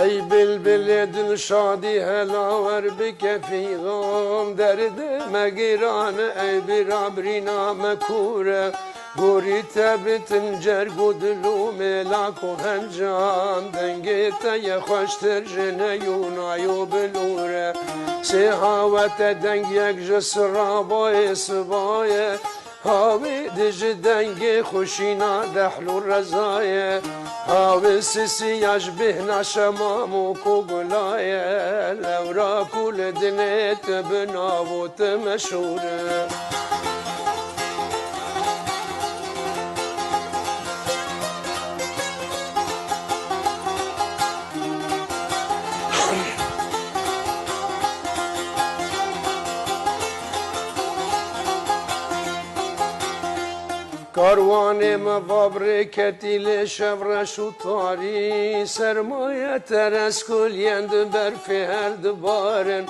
ای بلبل دل شادی هلاور بکفی غام درد مگیران ای برابری نام کوره گوری تبتن جرگو دلو ملاک و هنجان دنگیت ی خوشتر جنه یونایو بلوره سیحاوت دنگ یک جسرابای سبایه هاوی دج دنگ خوشینا دحلو رزایه هاوی سسیاش بهنا شمامو کو گلایه لورا کول دنیت بناوت مشوره کاروان مبابر کتیل شورش و تاری سرمایه ترس کلیند برف هر دبارن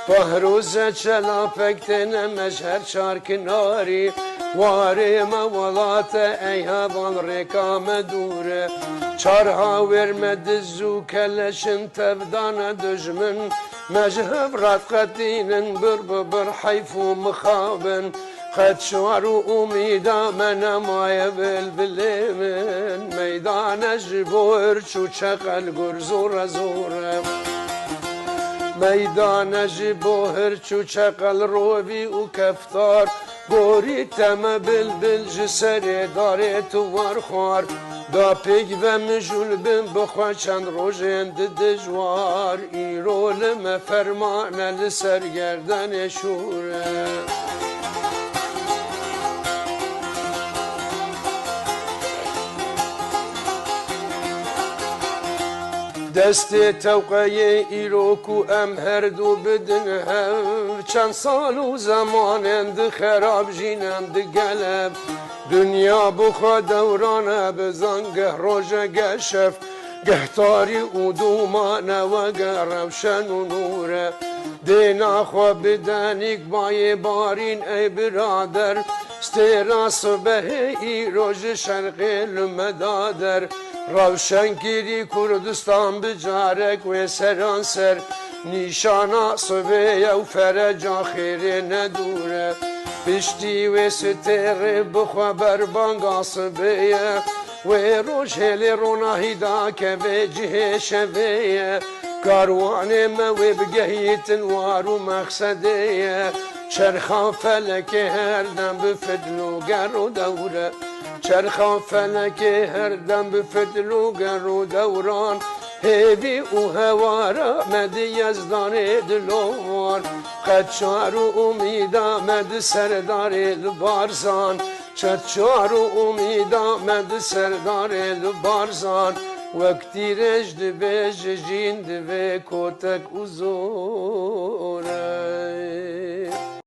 پهروز چلا پکتن مشهر چار کناری واری مولات ایهوان رکام دوره چارها ورمد زو کلشن تبدان دجمن مجهب رات قدینن بر حیف و مخابن قد شوارو امیدا من مای بلبل من میدان جبور چو چقل گرزور زوره میدان جبور چو چقل روبی و کفتار گوری تم بلبل جسر داره تو ورخوار دا پیگ و مجول بم بخوا چند روژند دجوار ایرول مفرمان لسرگردن شوره دست توقعی ایروکو ام هر دو بدن هم چند سال و زمانند خراب جینند گلب دنیا بخوا دورانه بزنگه روژه گشف گهتاری و دومانه و روشن و نوره دینا خوا بدنیک بای بارین ای برادر ستیرا صبح ای روژ شرقی لمدادر روشن گیری کردستان بجارک و سرانسر نیشانا صبح و فرجا خیر ندوره پشتی و ستر بخوا بربانگا صبح و روش هلی روناهی دا که به جه شبه کاروان ما و بگهیتن وارو مقصده چرخان فلک هر دم بفدلو گر و دوره چرخان فلک هر دم بفدلو گر و دوران هیوی و هوارا مد یزدان دلوان قد چار و امید آمد سردار البارزان چد چار و امید آمد سردار البارزان وقتی رجد به جین دوه کتک و زوره